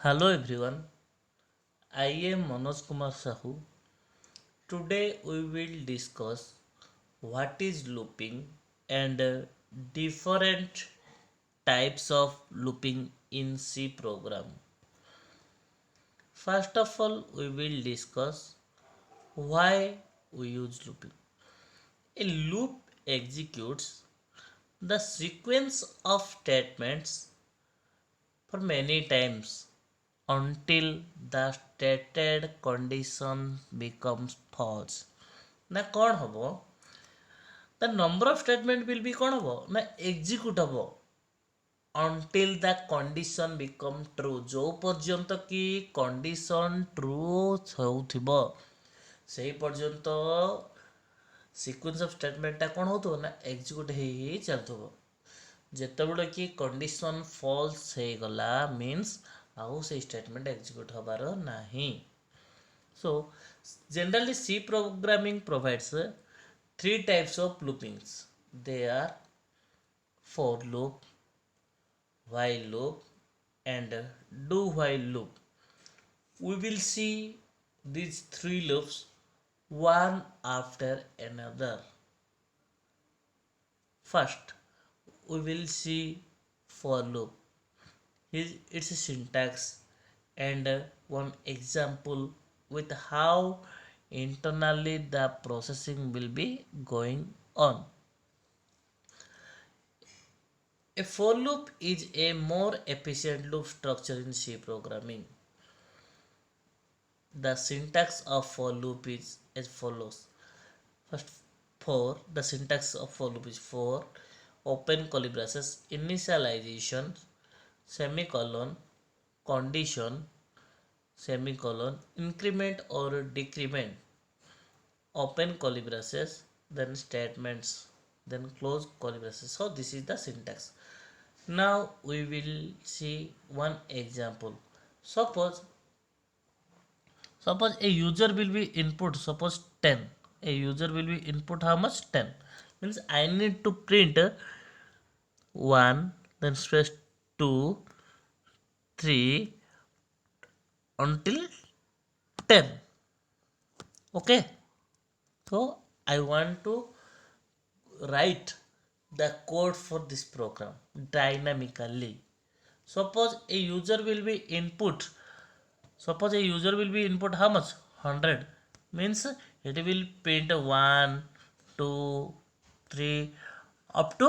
Hello everyone, I am Manoj Kumar Sahu. Today we will discuss what is looping and different types of looping in C program. First of all, we will discuss why we use looping. A loop executes the sequence of statements for many times until the stated condition becomes false. ନା କ'ଣ ହବ, the number of statement will be କ'ଣ ହବ ନା execute ହବ until the condition become true. ଯେଉଁ ପର୍ଯ୍ୟନ୍ତ କି condition true ହେଉଥିବ ସେହି ପର୍ଯ୍ୟନ୍ତ sequence of statement ଟା କ'ଣ ହେଉଥିବ ନା execute ହେଇ ଚାଲୁଥିବ. ଯେତେବେଳେ କି condition false ହେଇଗଲା means ଆଉ ସେଇ statement execute ହବାର ନାହିଁ. So generally C programming provides three types of loopings. They are for loop, while loop and do while loop. We will see these three loops one after another. First we will see for loop. Its syntax and one example with how internally the processing will be going on. A for loop is a more efficient loop structure in C programming. The syntax of for loop is as follows. First, for the syntax of for loop is for open curly braces initialization semicolon condition semicolon increment or decrement open curly braces then statements then close curly braces. So this is the syntax. Now we will see one example. Suppose a user will be input, suppose 10. A user will be input how much? 10. Means I need to print 1 then space 2 3 until 10. Okay, so I want to write the code for this program dynamically. Suppose a user will be input how much? 100. Means it will print 1 2 3 up to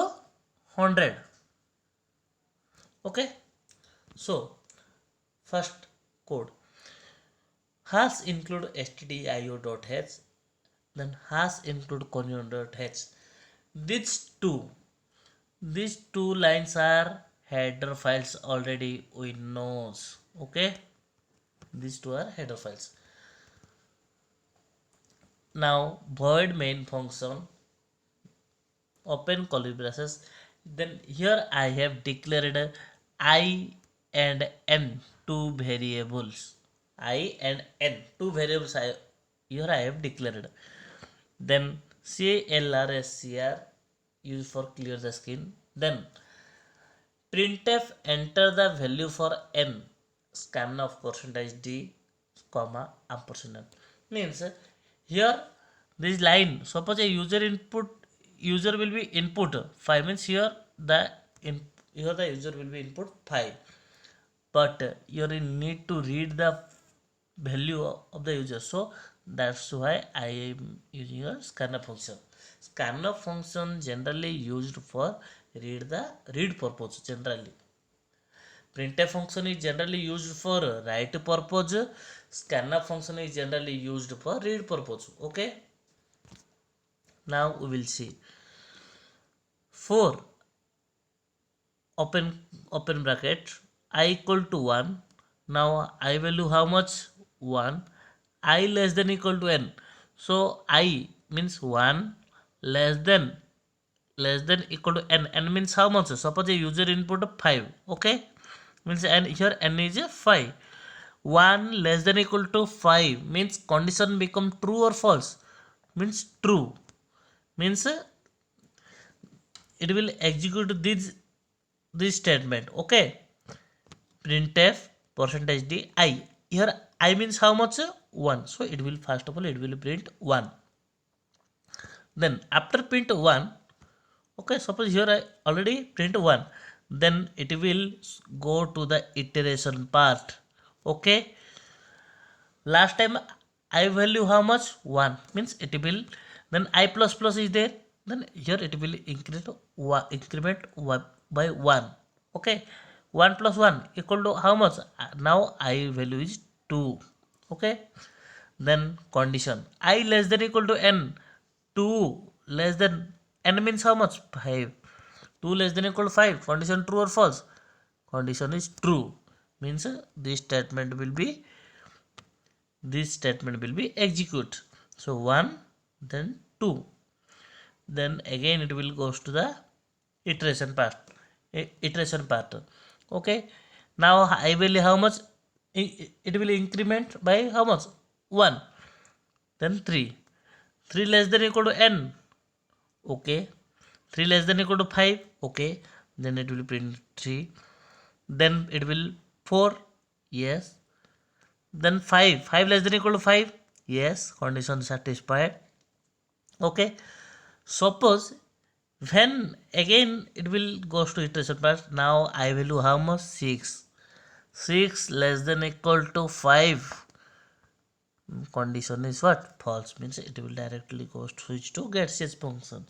100. Okay, so first code hash include stdio.h then hash include conio.h. These two lines are header files already we knows. Okay, these two are header files. Now void main function open curly braces, then here I have declared I and n two variables. I and n two variables here I have declared. Then CLRSCR use for clear the screen. Then printf enter the value for n scanf percentage d comma ampersand. Means here this line, suppose a user will be input 5 means here the user will be input 5, but you need to read the value of the user, so that's why I am using a scanf function. Scanf function generally used for read purpose. Generally printf function is generally used for write purpose, scanf function is generally used for read purpose. Okay, now we will see for open bracket I equal to 1. Now I value how much? 1. I less than equal to n, so I means 1 less than equal to n means how much? Suppose a user input 5. Okay, means n here n is 5. 1 less than equal to 5 means condition become true or false? Means true. Means it will execute this statement. Okay, printf percentage d I. Here I means how much? 1. So it will, first of all it will print 1. Then after print 1, okay, suppose here I already print 1, then it will go to the iteration part. Okay, last time I value how much? 1, means it will, then I plus plus is there, then here it will increment by 1. Okay, 1 plus 1 equal to how much? Now I value is 2. Okay, then condition I less than equal to n. 2 less than n means how much? 5. 2 less than equal to 5, condition true or false? Condition is true, means this statement will be execute. So 1, then 2, then again it will goes to the iteration part. Okay, now I value how much? It will increment by how much? 1. Then 3. 3 less than equal to n. Okay, 3 less than equal to 5. Okay, then it will print 3. Then it will 4. Yes. Then 5. 5 less than equal to 5. Yes, condition satisfied. Okay, suppose when again it will goes to iteration part. Now I value how much? 6. 6 less than equal to 5. Condition is what? False, means it will directly go switch to getSH function.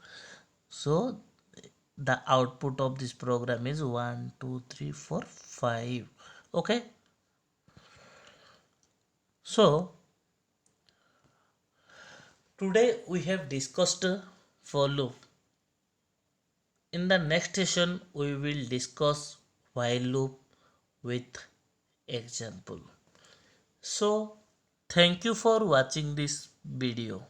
So the output of this program is 1 2 3 4 5. Okay, so today we have discussed for loop. In the next session we will discuss while loop with example. So thank you for watching this video.